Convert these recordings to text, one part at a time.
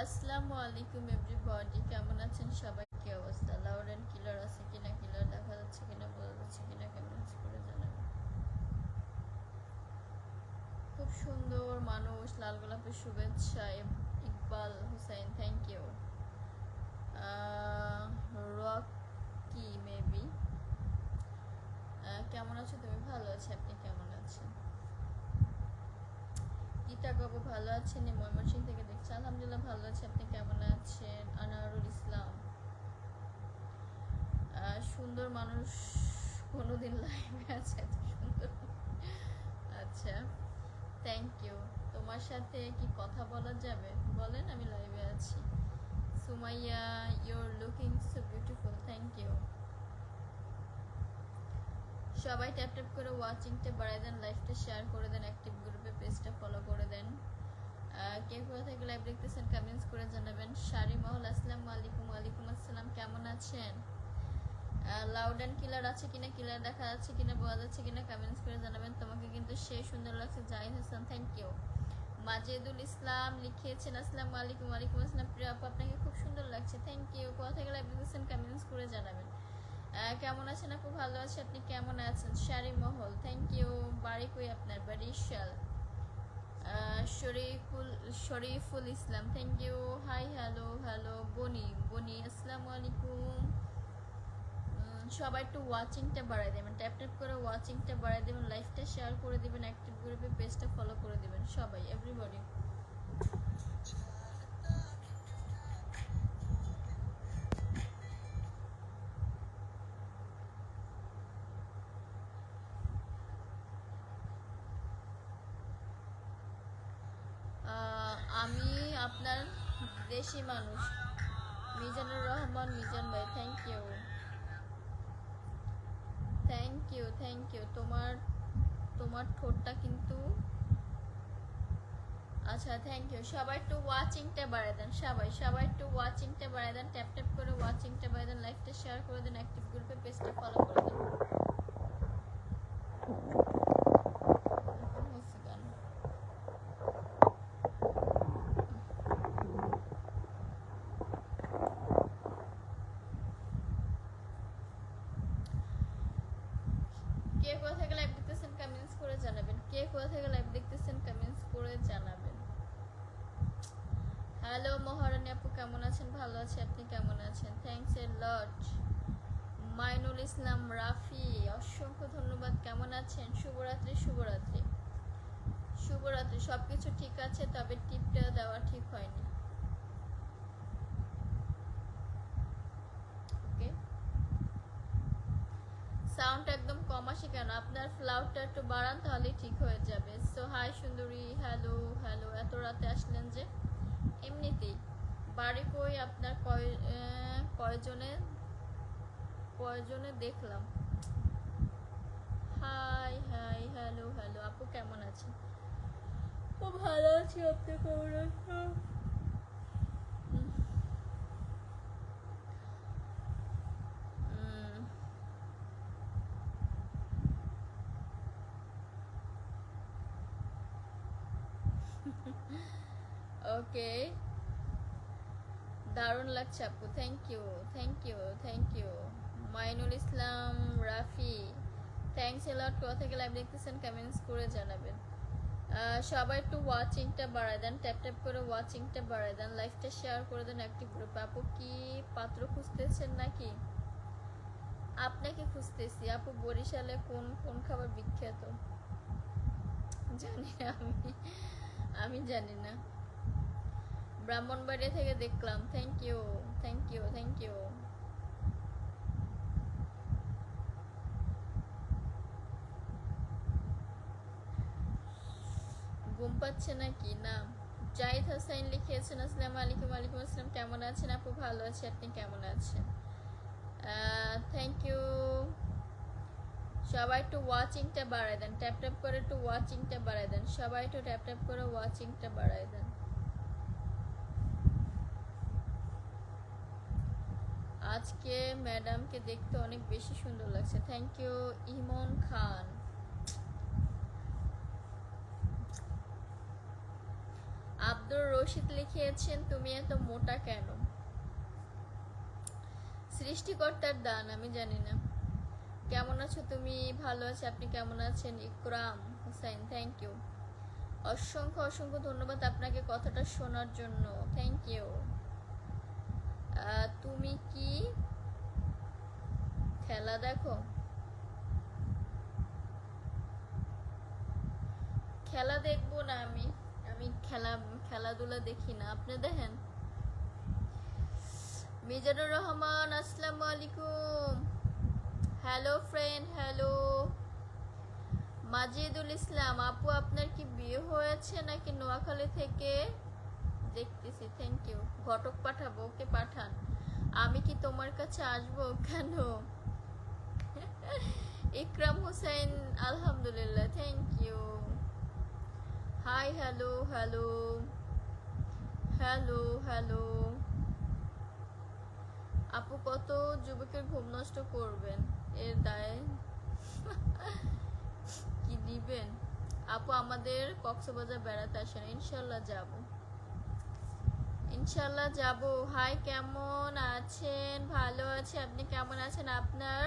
আসসালামু আলাইকুম এভরিবডি, কেমন আছেন সবাই? কি অবস্থা? লাউড অ্যান্ড ক্লিয়ার আছে কিনা, ক্লিয়ার দেখা যাচ্ছে কিনা, বোঝা যাচ্ছে কিনা, কমেন্টস করে জানাবেন। খুব সুন্দর মানুষ, লাল গোলাপের শুভেচ্ছা। Iqbal Hussain, thank you. Rocky মেবি, কেমন আছো তুমি? ভালো আছি, আপনি কেমন আছেন? গীতা বাবু ভালো আছেন? ময়মনসিং থেকে দেখছি, আলহামদুলিল্লাহ ভালো আছে, আপনি কেমন আছেন? আনারুল ইসলাম, সুন্দর মানুষ কোনোদিন লাইভে আছে এত সুন্দর? আচ্ছা, থ্যাংক ইউ। তোমার সাথে কি কথা বলা যাবে? বলেন, আমি লাইভে আছি। Sumaiya, your looking so beautiful, thank you. সবাই ট্যাপ ট্যাপ করে ওয়াচিংটা বাড়াই দেন, লাইভটা শেয়ার করে দেন, অ্যাক্টিভ গ্রুপে পেজটা ফলো করে দেন। কে কোথা থেকে লাইভ দেখতেছেন কমেন্টস করে জানাবেন। শাড়ি মহল, আসসালামু আলাইকুম। ওয়ালাইকুম আসসালাম, কেমন আছেন? লাউড অ্যান্ড ক্লিয়ার আছে কিনা, ক্লিয়ার দেখা যাচ্ছে কিনা, বোঝা যাচ্ছে কিনা, কমেন্টস করে জানাবেন। তোমাকে কিন্তু সেই সুন্দর লাগছে জাহিদ হাসান, থ্যাংক ইউ। মাজেদুল ইসলাম লিখিয়েছেন আসসালামু আলাইকুম। ওয়ালাইকুম আসসালাম, প্রিয় আপু আপনাকে খুব সুন্দর লাগছে, থ্যাংক ইউ। কোথা থেকে লাইভ দেখতেছেন কমেন্টস করে জানাবেন। কেমন আছেন আপু? ভালো আছে, আপনি কেমন আছেন? শাড়ি মহল, থ্যাংক ইউ। বাড়ি কই আপনার? Barishal. Shariful Islam, thank you. Hi, hello hello. Bony Bony, আসসালামু আলাইকুম। সবাই একটু ওয়াচিংটা বাড়াই দেবেন, ট্যাপ ট্যাপ করে ওয়াচিংটা বাড়াই দেবেন, লাইভটা শেয়ার করে দেবেন, অ্যাক্টিভ গ্রুপে পেজটা ফলো করে দেবেন সবাই, এভরিবডি। আমি আপনার দেশি মানুষ, মিজানুর রহমান, মিজান ভাই, thank you, thank you, thank you. তোমার তোমার ঠোঁটটা কিন্তু, আচ্ছা, থ্যাংক ইউ। সবাই একটু ওয়াচিংটা বাড়ায় দেন, সবাই একটু ওয়াচিংটা বাড়ায় দেন, ট্যাপ ট্যাপ করে ওয়াচিংটা বাড়ায় দেন, লাইভটা শেয়ার করে দেন, অ্যাক্টিভ গ্রুপে পেজটা ফলো করে দেন। কে কোথা থেকে লাইভ দেখতেছেন কমেন্টস করে জানাবেন। কে কোথা থেকে লাইভ দেখতেছেন কমেন্টস করে জানাবেন। হ্যালো মহারানী আপু, কেমন আছেন? ভালো আছে, আপনি কেমন আছেন? থ্যাংকস এ লট। মাইনুল ইসলাম রাফি, অসংখ্য ধন্যবাদ। কেমন আছেন? শুভরাত্রি, শুভরাত্রি, শুভরাত্রি। সবকিছু ঠিক আছে, তবে টিপটা দেওয়া ঠিক হয়নি। ওকে, সাউন্ড একদম কম আসে কেন? আপনার ফ্লাউটটা একটু বাড়ান, তাহলেই ঠিক হয়ে যাবে। সো হাই সুন্দরী, হ্যালো হ্যালো। এত রাতে আসলেন যে? এমনিতেই। বাড়ি কই আপনার? কয়জনে কয়জনে দেখলাম। High high, hello hello. আপু কেমন আছেন? ও ভালো আছি, আপনি কেমন আছেন? ওকে, দারুণ লাগছে আপু, thank you, thank you, thank you. Mainul Islam Rafi, thanks a lot. কোথা থেকে লাইভ দেখতেছেন কমেন্টস করে জানাবেন। সবাই একটু ওয়াচিংটা বাড়ায় দেন, ট্যাপ ট্যাপ করে ওয়াচিংটা বাড়ায় দেন, লাইভটা শেয়ার করে দেন, অ্যাক্টিভ গ্রুপে। আপু কি পাত্র খুঁজতেছেন নাকি? আপনাকে খুঁজতেছি আপু। বরিশালে কোন কোন খাবার বিখ্যাত? জানি না, আমি জানি না। ব্রাহ্মণবাড়িয়া থেকে দেখলাম, thank you, thank you, thank you. ঘুম পাচ্ছে নাকি? না। জাহিদ হাসাইন লিখিয়েছেন আসসালামু আলাইকুম। ওয়ালাইকুম আসসালাম, কেমন আছেন আপু? ভালো আছি, আপনি কেমন আছেন? Thank you. সবাই একটু ওয়াচিংটা বাড়ায় দেন, ট্যাপ ট্যাপ করে একটু ওয়াচিংটা বাড়ায় দেন, সবাই একটু ট্যাপ ট্যাপ করে ওয়াচিংটা বাড়ায় দেন। আজকে ম্যাডামকে দেখতে অনেক বেশি সুন্দর লাগছে, থ্যাংক ইউ। ইমন খান, আব্দুর আব্দুর রশিদ লিখিয়েছেন তুমি এত মোটা কেন? সৃষ্টিকর্তার দান, আমি জানি না। কেমন আছো তুমি? ভালো আছি, আপনি কেমন আছেন? ইকরাম হোসেন, থ্যাংক ইউ। অসংখ্য অসংখ্য ধন্যবাদ আপনাকে কথাটা শোনার জন্য, থ্যাংক ইউ। তুমি কি খেলা দেখো? খেলা দেখবো না আমি, আমি খেলাধুলা দেখি না। আপনি দেখেন? মিজানুর রহমান, আসসালামু আলাইকুম। Hello friend, hello. Majidul Islam, আপু আপনার কি বিয়ে হয়েছে নাকি নোয়াখালী থেকে দেখতেছি? Thank you. ঘটক পাঠাবো? ওকে পাঠান। আমি কি তোমার কাছে আসবো? কেন? ইকরাম হোসেন, আলহামদুলিল্লাহ, thank you. Hi, hello hello hello hello. আপু কত যুবকের ঘুম নষ্ট করবেন, এর দায় কি দিবেন? আপু আমাদের কক্সবাজার বেড়াতে আসেন, ইনশাল্লাহ যাব, ইনশাল্লাহ যাব। হাই, কেমন আছেন? ভালো আছে, আপনি কেমন আছেন? আপনার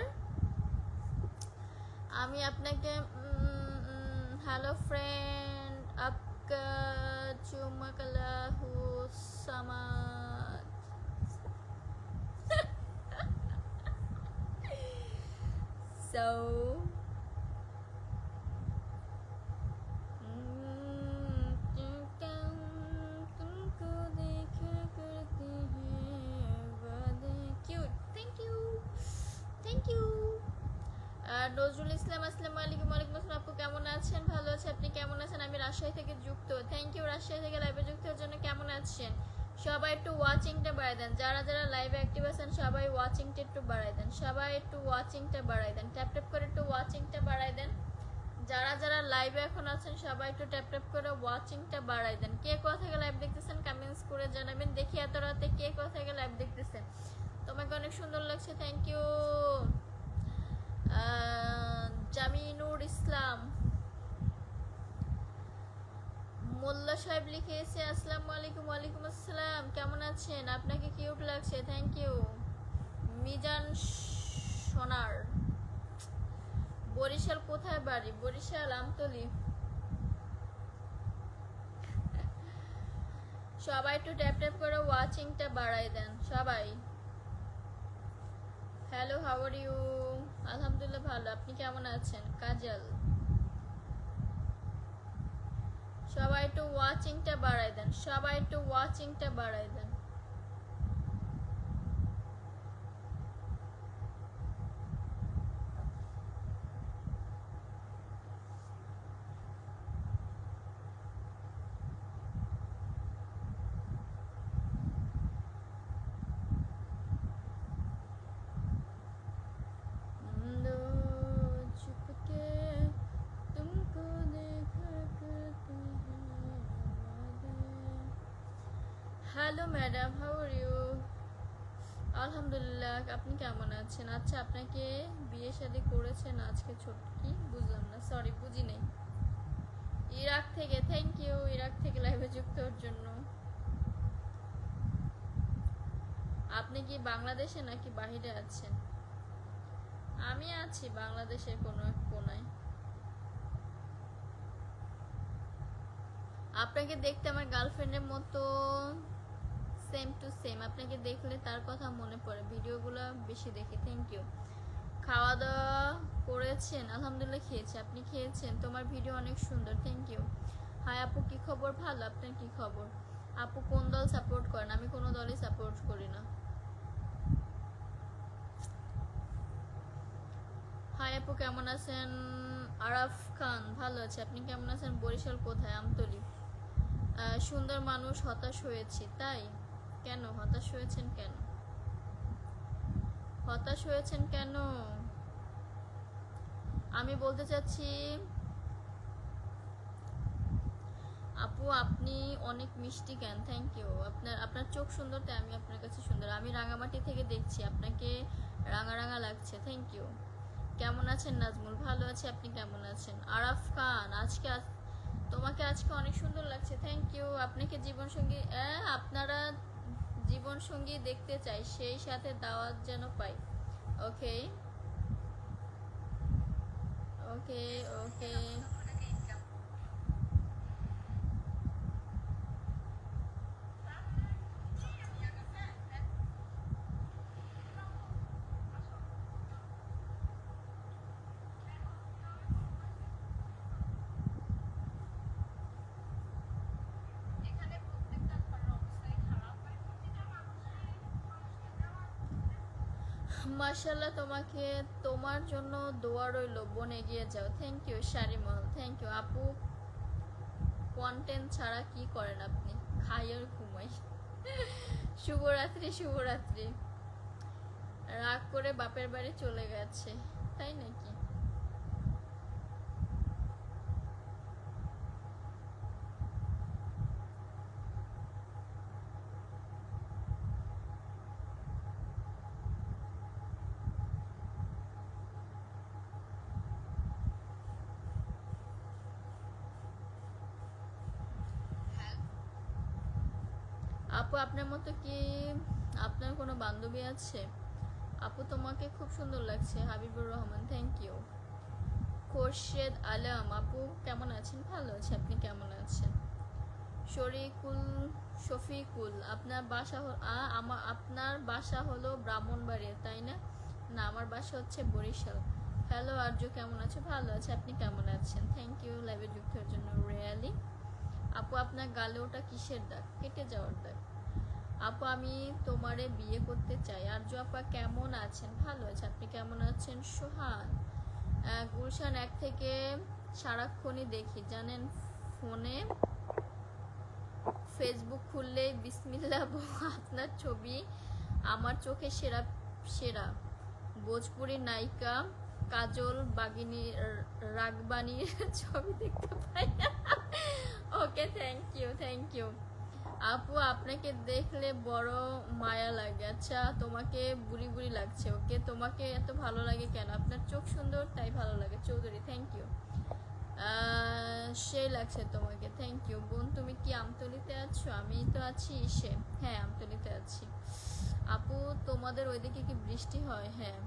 আমি আপনাকে হ্যালো ফ্রেন্ড, আপকা চুমকলাহু সামাদ। So तुमको देखा करते हैं वादे। Cute, thank you, thank you. Nazrul Islam, আসসালামু আলাইকুম। ওয়ালাইকুম আসসালাম। আপু কেমন আছেন? ভালো আছে, আপনি কেমন আছেন? আমি রাজশাহী থেকে যুক্ত, থ্যাংক ইউ রাজশাহী থেকে লাইভে যুক্ত হওয়ার জন্য। কেমন আছেন সবাই? একটু ওয়াচিংটা বাড়াই দেন, যারা যারা লাইভে অ্যাক্টিভ আছেন সবাই ওয়াচিংটা একটু বাড়াই দেন, সবাই একটু ওয়াচিংটা বাড়াই দেন, ট্যাপ ট্যাপ করে একটু ওয়াচিংটা বাড়াই দেন। যারা যারা লাইভে এখন আছেন সবাই একটু ট্যাপ ট্যাপ করে ওয়াচিংটা বাড়াই দেন। কে কোথা থেকে লাইভ দেখতেছেন কমেন্টস করে জানাবেন, দেখি এত রাতে কে কোথা থেকে লাইভ দেখতেছেন। তোমাকে অনেক সুন্দর লাগছে, থ্যাংক ইউ। জামিনুর ইসলাম মোল্লা সাহেব লিখেছে, আসসালামু আলাইকুম। ওয়ালাইকুম আসসালাম, কেমন আছেন? আপনাকে কিউট লাগছে, থ্যাংক ইউ। মিজান সোনার, বরিশাল কোথায় বাড়ি? বরিশাল আমতলি। সবাই একটু ট্যাপ ট্যাপ করে ওয়াচিংটা বাড়াই দেন সবাই। Hello, how are you? আলহামদুলিল্লাহ ভালো, আপনি কেমন আছেন? কাজল, সবাই একটু ওয়াচিংটা বাড়াই দেন, সবাই একটু ওয়াচিংটা বাড়াই দেন। Hello madam, how are you? আলহামদুলিল্লাহ, আপনি কেমন আছেন? আচ্ছা, আপনাকে বিয়ে শাদী করেছেন আজকে? ছোট কি বুঝলাম না, সরি বুঝি নেই। ইরাক থেকে, থ্যাংক ইউ ইরাক থেকে লাইভে যুক্ত হওয়ার জন্য। আপনি কি বাংলাদেশে নাকি বাহিরে আছেন? আমি আছি বাংলাদেশের কোনো এক কোনায়। আপনাকে দেখতে আমার গার্লফ্রেন্ডের মতো, সেম টু সেম। আপনাকে দেখলে তার কথা মনে পড়ে, ভিডিওগুলো বেশি দেখি, থ্যাংক ইউ। খাওয়া দাওয়া করেছেন? আলহামদুলিল্লাহ খেয়েছি, আপনি খেয়েছেন? তোমার ভিডিও অনেক সুন্দর, থ্যাংক ইউ। হাই আপু, কি খবর? ভালো, আপনার কি খবর? আপু কোন দল সাপোর্ট করেন? আমি কোনো দলই সাপোর্ট করি না। হাই আপু, কেমন আছেন? আরাফ খান, ভালো আছে, আপনি কেমন আছেন? বরিশাল কোথায়? আমতলি। সুন্দর মানুষ, হতাশ হয়েছি। তাই? কেন হতাশ হয়েছেন? কেন হতাশ হয়েছেন? কেন? আমি বলতে চাচ্ছি আপু আপনি অনেক মিষ্টি কেন? Thank you. আপনার চোখ সুন্দর, তাই আমি আপনার কাছে সুন্দর। আমি রাঙামাটি থেকে দেখছি, আপনাকে রাঙা রাঙা লাগছে, থ্যাংক ইউ। কেমন আছেন নাজমুল? ভালো আছে, আপনি কেমন আছেন? আরাফ খান, তোমাকে আজকে অনেক সুন্দর লাগছে, থ্যাংক ইউ। আপনাকে জীবনসঙ্গী, আপনারা জীবনসঙ্গী দেখতে চাই, সেই সাথে দাওয়াত যেন পাই। ওকে ওকে ওকে। মাশাল্লাহ, তোমাকে, তোমার জন্য দোয়া রইল বোন, এগিয়ে যাও। থ্যাংক ইউ শারিমল, থ্যাংক ইউ আপু। কন্টেন্ট ছাড়া কি করেন আপনি? খাই আর ঘুমাই। শুভরাত্রি শুভরাত্রি। রাগ করে বাপের বাড়ি চলে গেছে, তাই নাকি? আপু আপনার মতো কি আপনার কোনো বান্ধবী আছে? আপু তোমাকে খুব সুন্দর লাগছে। Habibur Rahman, thank you. খোরশেদ আলম, আপু কেমন আছেন? ভালো আছে, আপনি কেমন আছেন? শরীকুল, শফিকুল, আপনার বাসা আপনার বাসা হলো ব্রাহ্মণবাড়িয়া, তাই না? না, আমার বাসা হচ্ছে বরিশাল। হ্যালো আর্য, কেমন আছে? ভালো আছে, আপনি কেমন আছেন? থ্যাংক ইউ লাইভে যুক্ত হওয়ার জন্য। রিয়ালি আপু, আপনার গালে ওটা কিসের দাগ? কেটে যাওয়ার দাগ। আপু আমি তোমারে বিয়ে করতে চাই। আর্য আপা কেমন আছেন? ভালো আছে, আপনি কেমন আছেন? সোহান, গুলশান 1 থেকে সারাক্ষণই দেখি জানেন, ফোনে ফেসবুক খুললেই বিসমিল্লাহ আপনার ছবি আমার চোখে সেরা সেরা। ভোজপুরি নায়িকা কাজল বাগিনী রাগবানির ছবি দেখতে পাই। ওকে, থ্যাংক ইউ থ্যাংক ইউ আপু, আপনাকে দেখলে বড় মায়া লাগে। আচ্ছা, তোমাকে বুড়ি বুড়ি লাগছে। ওকে, তোমাকে এত ভালো লাগে কেন? আপনার চোখ সুন্দর তাই ভালো লাগে। Chowdhury, thank you. সেই লাগছে তোমাকে, থ্যাংক ইউ বোন। তুমি কি আমতলিতে আছো? আমি তো আছি ইসে, হ্যাঁ আমতলিতে আছি। আপু তোমাদের ওইদিকে কি বৃষ্টি হয়? হ্যাঁ।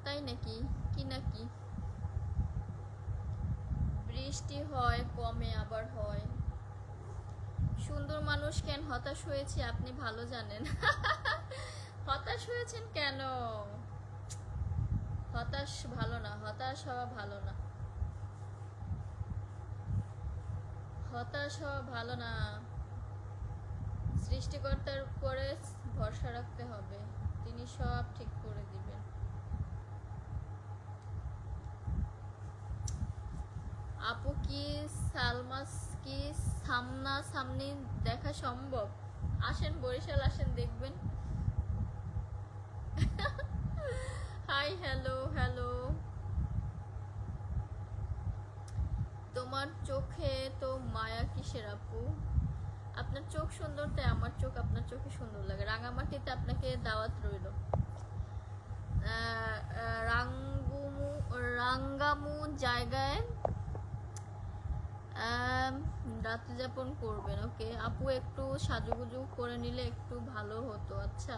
তাই নাকি? কি নাকি? বৃষ্টি হয়, কমে আবার হয়। সুন্দর মানুষ কেন হতাশ হয়েছে আপনি ভালো জানেন। হতাশ হয়েছেন কেন? হতাশ ভালো না, হতাশ হওয়া ভালো না, হতাশ হওয়া ভালো না। সৃষ্টিকর্তার উপরে ভরসা রাখতে হবে, তিনি সব ঠিক করে দিবেন। আপু কি সালমাস কি সামনা সামনি দেখা সম্ভব? আসেন বরিশাল, আসেন দেখবেন। Hi, hello hello. তোমার চোখে তো মায়া কিসের আপু? আপনার চোখ সুন্দর তাই আমার চোখ আপনার চোখে সুন্দর লাগে। রাঙামাটিতে আপনাকে দাওয়াত রইল। রাঙ্গুমু রাঙ্গামু জায়গায় রাত্রি যাপন করবেন। ওকে আপু, একটু সাজুগুজু করে নিলে একটু ভালো হতো। আচ্ছা,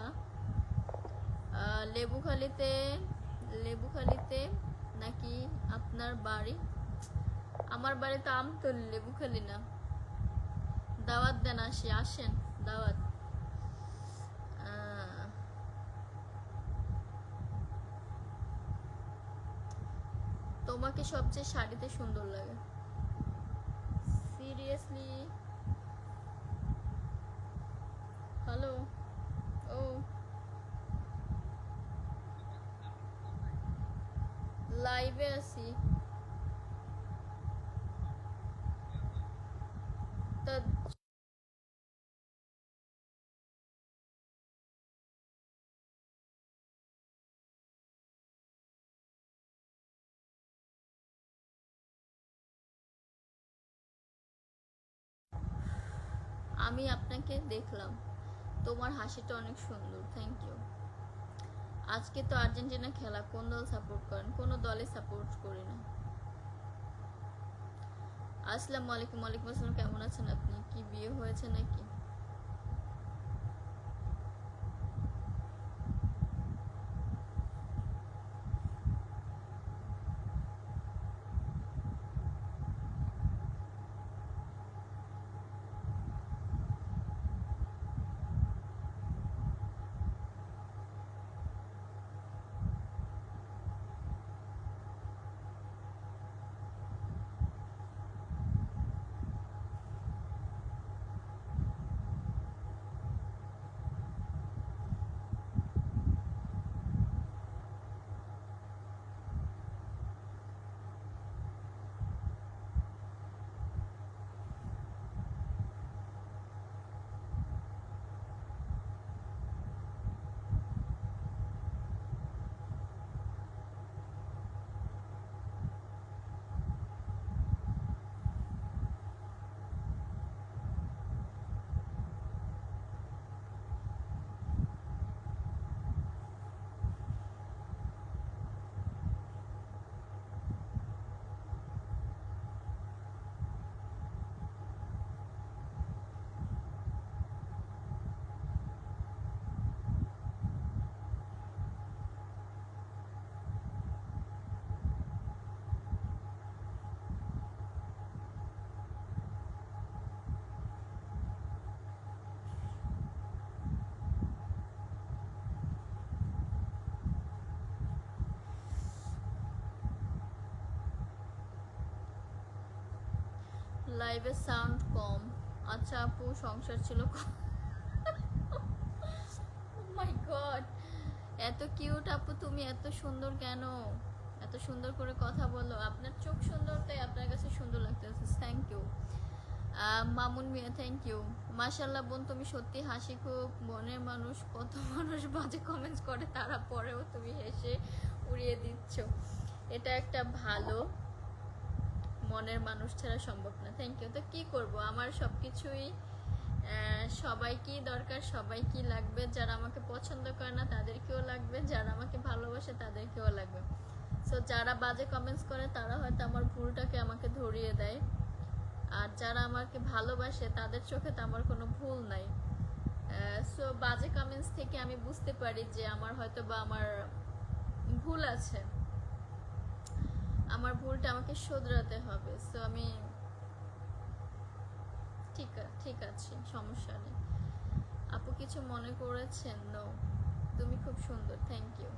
লেবুখালিতে, লেবুখালিতে নাকি আপনার বাড়ি? আমার বাড়ি তো আমতলী, লেবুখালি না। দাওয়াত দেন, আসি, আসেন দাওয়াত। তোমাকে সবচেয়ে শাড়িতে সুন্দর লাগে? সিরিয়াসলি? হ্যালো। ও, লাইভে আছি। তা আমি আপনাকে দেখলাম, তোমার হাসিটা অনেক সুন্দর, থ্যাংক ইউ। আজকে তো আর্জেন্টিনা খেলা, কোন দল সাপোর্ট করেন? কোনো দলে সাপোর্ট করি না। আসসালামু আলাইকুম। ওয়ালাইকুম আসসালাম। কেমন আছেন আপনি? কি বিয়ে হয়েছে নাকি? লাইভে সাউন্ড কম। আচ্ছা আপু, সংসার ছিল মাই গড, এত কিউট আপু তুমি, এত সুন্দর কেন? এত সুন্দর করে কথা বলো, আপনার চোখ সুন্দর তাই আপনার কাছে সুন্দর লাগতেছে। Thank you Mamun Mia, thank you. মাশাল্লাহ বোন, তুমি সত্যি হাসি খুব মনের মানুষ। কত মানুষ বাজে কমেন্টস করে, তারা পরেও তুমি হেসে উড়িয়ে দিচ্ছ। এটা একটা ভালো মনের মানুষ ছাড়া সম্ভব না। Thank you. তো কি করব, আমার সব কিছুই সবাইকেই দরকার, সবাইকেই লাগবে। যারা আমাকে পছন্দ করে না তাদেরকেও লাগবে, যারা আমাকে ভালোবাসে তাদেরকেও লাগবে। সো যারা বাজে কমেন্টস করে তারা হয়তো আমার ভুলটাকে আমাকে ধরিয়ে দেয়, আর যারা আমাকে ভালোবাসে তাদের চোখে তো আমার কোনো ভুল নাই। সো বাজে কমেন্টস থেকে আমি বুঝতে পারি যে আমার হয়তো বা আমার ভুল আছে, আমার ভুলটা আমাকে শোধরাতে হবে। সো আমি ঠিক আছে, সমস্যা নেই। আপু কিছু মনে করেছেন? নো, তুমি খুব সুন্দর। Thank you.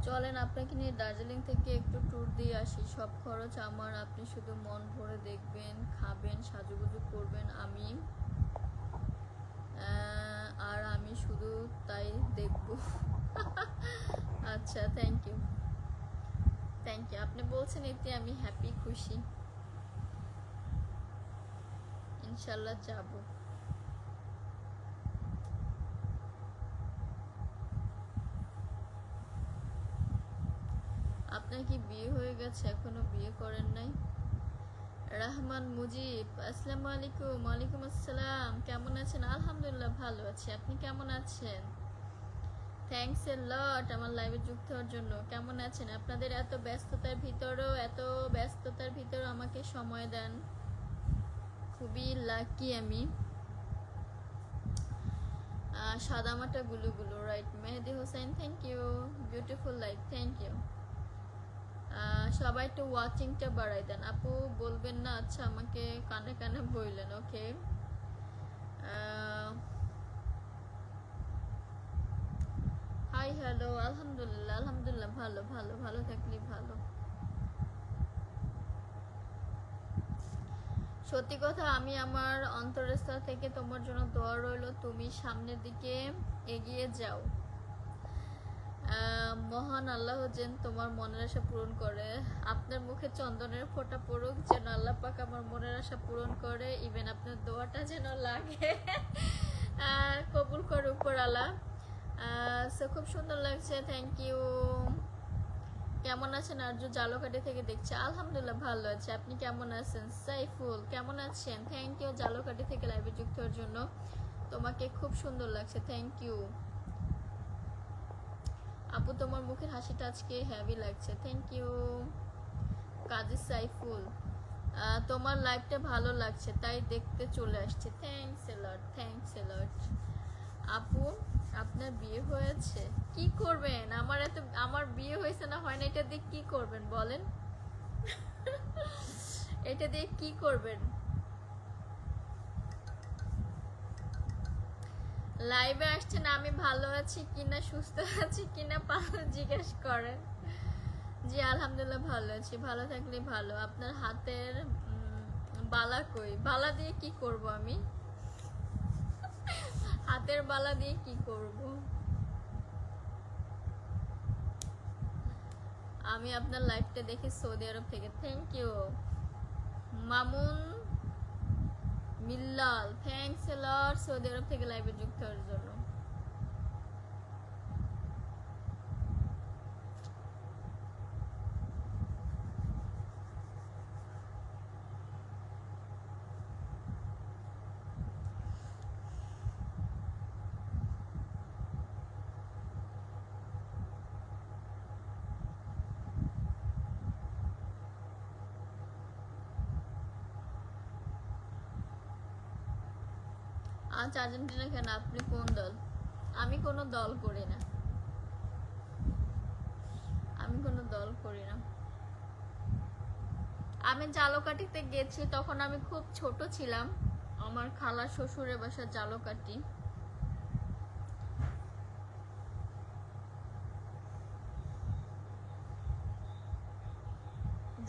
চলেন আপনাকে নিয়ে দার্জিলিং থেকে একটু ট্যুর দিয়ে আসি। সব খরচ আমার, আপনি শুধু মন ভরে দেখবেন, খাবেন, সাজুগুজু করবেন। আর আমি শুধু তাই দেখব। আচ্ছা, থ্যাংক ইউ। থ্যাংক ইউ, আপনি বলছেন এতে আমি হ্যাপি, খুশি। ইনশাল্লাহ যাব। আপনার কি বিয়ে হয়ে গেছে? এখনো বিয়ে করেন নাই? রহমান মুজিব, আসসালামু আলাইকুম। ওয়ালাইকুম আসসালাম। কেমন আছেন? আলহামদুলিল্লাহ ভালো আছি। আপনি কেমন আছেন? থ্যাংকস এ লট আমার লাইভে যুক্ত হওয়ার জন্য। কেমন আছেন? আপনাদের এত ব্যস্ততার ভিতরেও আমাকে সময় দেন, খুবই লাকি আমি। সাদামাটা গুলুগুলু, right. Mehedi Hossain, thank you. Beautiful life, thank you. সবাই একটু ওয়াচিংটা বাড়াই দেন। আপু বলবেন না? আচ্ছা, আমাকে কানে কানে বললেন। ওকে। Hi, hello. আলহামদুলিল্লাহ, আলহামদুলিল্লাহ ভালো ভালো ভালো থাকলে ভালো। সত্যি কথা, আমি আমার অন্তরস্থল থেকে তোমার জন্য দোয়া রইল, তুমি সামনের দিকে এগিয়ে যাও। মহান আল্লাহ যেন তোমার মনের আশা পূরণ করে, আপনার মুখে চন্দনের ফোঁটা পড়ুক, যেন আল্লাহ পাক আমার মনের আশা পূরণ করে, ইভেন আপনার দোয়াটা যেন লাগে কবুল করে উপর আল্লাহ। সো খুব সুন্দর লাগছে, থ্যাংক ইউ। কেমন আছেন আরজু? জালকাঠি থেকে দেখছে, আলহামদুলিল্লাহ ভালো আছে, আপনি কেমন আছেন? সাইফুল কেমন আছেন? থ্যাংক ইউ জালকাঠি থেকে লাইভে যুক্ত হওয়ার জন্য, তোমাকে খুব সুন্দর লাগছে, থ্যাংক ইউ আপু। তোমার মুখের হাসিটা আজকে হেভি লাগছে, থ্যাংক ইউ কাজী সাইফুল। তোমার লাইভটা ভালো লাগছে তাই দেখতে চলে আসছে, thanks a lot, thanks a লট। আপু আপনার বিয়ে হয়েছে? কি করবেন, আমার বিয়ে হয়েছে না হয় না, এটা দিয়ে কি করবেন বলেন? এটা দিয়ে কি করবেন? লাইভে আসছেন, আমি ভালো আছি কিনা, সুস্থ আছি কিনা পালো জিজ্ঞেস করেন। জি আলহামদুলিল্লাহ ভালো আছি, ভালো থাকলে ভালো। আপনার হাতের বালা কই? বালা দিয়ে কি করব আমি? হাতের বালা দিয়ে কি করব আমি? আপনার লাইভটা দেখি সৌদি আরব থেকে, thank you Mamun Millal, thanks a lot সৌদি আরব থেকে লাইভে যুক্ত হওয়ার জন্য। আজ আর্জেন্টিনা কেন? আপনি কোন দল? আমি কোনো দল করি না, আমি কোনো দল করি না। আমি জালকাঠিতে গেছি, তখন আমি খুব ছোট ছিলাম, আমার খালা শ্বশুরের বাসা জালকাঠি।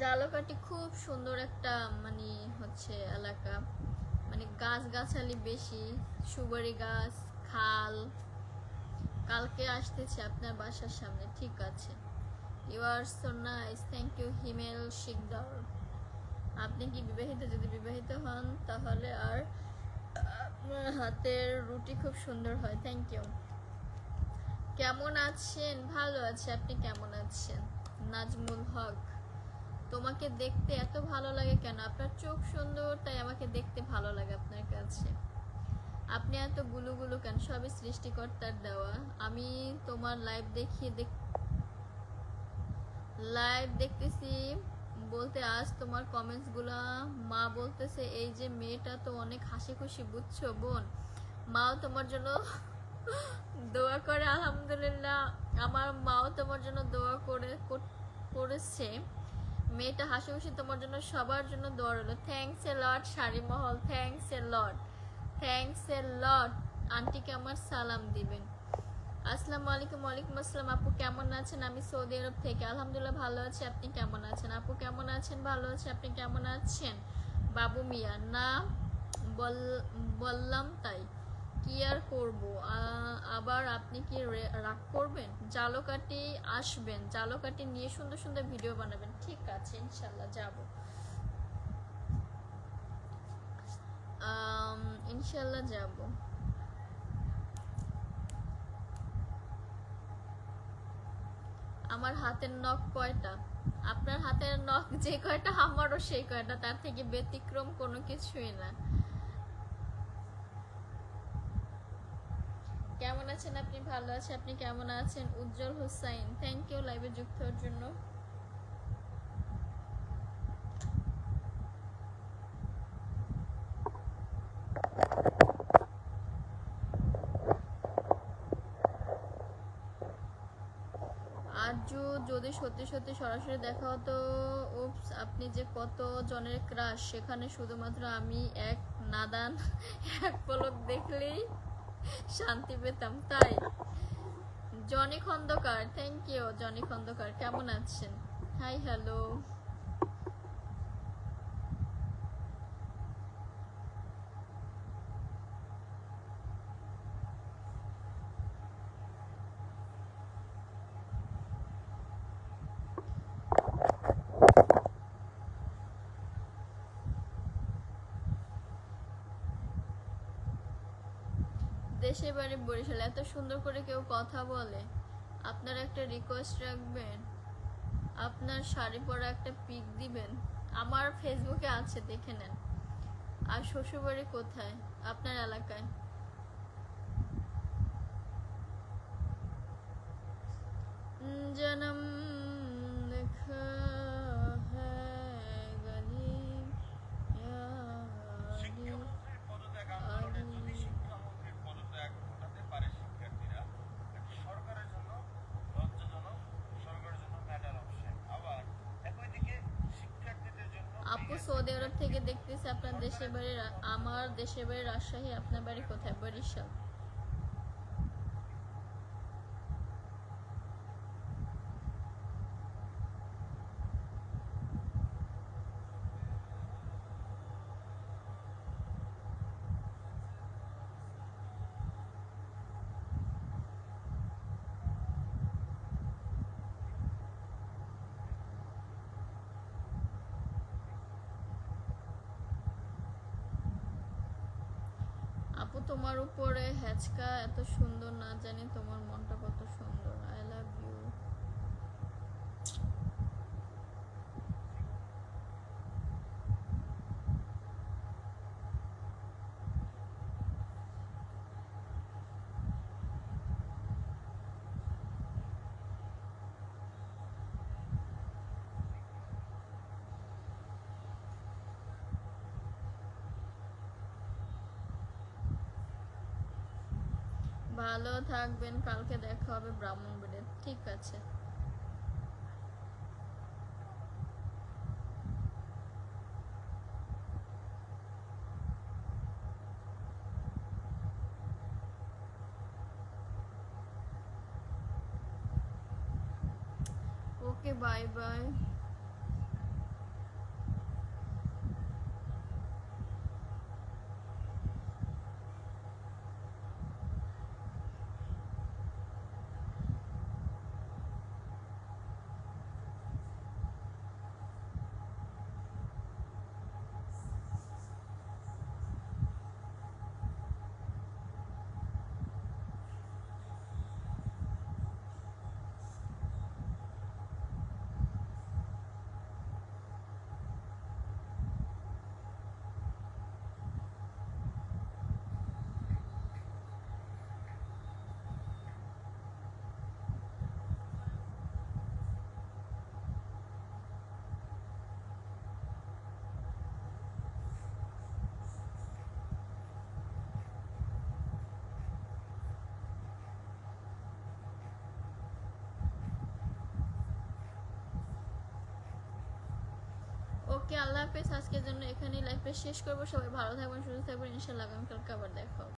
জালকাঠি খুব সুন্দর একটা মানে হচ্ছে এলাকা, মানে গাছ গাছালি বেশি, সুপারি গাছ, খাল। কালকে আসতেছে আপনার বাসার সামনে, ঠিক আছে। You are so nice, thank you Himel Shikder. আপনি কি বিবাহিত? যদি বিবাহিত হন তাহলে আর আপনার হাতের রুটি খুব সুন্দর হয়, থ্যাংক ইউ। কেমন আছেন? ভালো আছে, আপনি কেমন আছেন? নাজমুল হক, তোমাকে দেখতে এত ভালো লাগে কেন? আপনার চোখ সুন্দর তাই আমাকে দেখতে ভালো লাগে আপনার কাছে। আপনি এত গুলুগুলু কেন? সবই সৃষ্টিকর্তার দেওয়া। আমি তোমার লাইভ দেখতেছি বলতে আজ তোমার কমেন্টস গুলা, মা বলতেছে এই যে মেয়েটা তো অনেক হাসি খুশি, বুঝছো বোন? মাও তোমার জন্য দোয়া করে, আলহামদুলিল্লাহ আমার মাও তোমার জন্য দোয়া করেছে। মেয়েটা হাসি খুশি, তোমার জন্য সবার জন্য দোয়া রইল। Thanks a lot sari Mahal, thanks a lot, thanks a লট। আন্টিকে আমার সালাম দিবেন। আসসালামু আলাইকুম। ওয়ালাইকুম আসসালাম। আপু কেমন আছেন? আমি সৌদি আরব থেকে, আলহামদুলিল্লাহ ভালো আছি, আপনি কেমন আছেন? আপু কেমন আছেন? ভালো আছে, আপনি কেমন আছেন? বাবু মিয়া না বললাম তাই, কি আর করব। আবার আপনি কি রাগ করবেন? জালকাঠি আসবেন, জালকাঠি নিয়ে সুন্দর সুন্দর ভিডিও বানাবেন, ঠিক আছে ইনশাল্লাহ যাব, ইনশাল্লাহ যাব। আমার হাতের নখ কয়টা? আপনার হাতের নখ যে কয়টা আমারও সেই কয়টা, তার থেকে ব্যতিক্রম কোনো কিছুই না। কেমন আছেন আপনি? ভালো আছে, আপনি কেমন আছেন? উজ্জ্বল হোসাইন, থ্যাংক ইউ লাইভে যুক্ত হওয়ার জন্য। আরজু যদি সত্যি সত্যি সরাসরি দেখা হতো, উপস আপনি যে কত জনের ক্রাশ, সেখানে শুধুমাত্র আমি এক নাদান এক পলক দেখলেই শান্তি পেতাম, তাই। জনি খন্দকার, থ্যাংক ইউ জনি খন্দকার, কেমন আছেন? Hi hello. দেশে বাড়ি বরিশাল। এত সুন্দর করে কেউ কথা বলে, আপনার একটা রিকোয়েস্ট রাখবেন, আপনার শাড়ি পরা একটা পিক দিবেন, আমার ফেসবুকে আছে, দেখে নেন। আর শ্বশুরবাড়ি কোথায় আপনার এলাকায়? জনম লিখা হ্যায় গলি শিক্ষামন্ত্রীর পদত্যাগ আন্দোলনে যদি শিক্ষামন্ত্রীর পদত্যাগ ঘটাতে পারে শিক্ষার্থীরা, এটি সরকারের জন্য লজ্জাজনক, সরকারের জন্য ম্যাটার অফ শেম। আবার একই দিকে শিক্ষার্থীদের জন্য আপু সৌদি আরব থেকে দেখতেছে আপনার দেশের বাড়ি আমার দেশের বাড়ি রাজশাহী, আপনার বাড়ি কোথায়? বরিশাল। আপু তোমার উপরে হ্যাচকা এত সুন্দর, না জানি তোমার মনটা কত সুন্দর। I love you. ভালো থাকবেন, কালকে দেখা হবে ব্রাহ্মণবাড়িয়া। ঠিক আছে। ওকে, বাই বাই। ওকে, আল্লাহ হাফেজ। আজকের জন্য এখানেই লাইফটা শেষ করবো। সবাই ভালো থাকবেন, সুস্থ থাকবেন। ইনশাল্লাহ আগামীকালকে আবার দেখা হবে।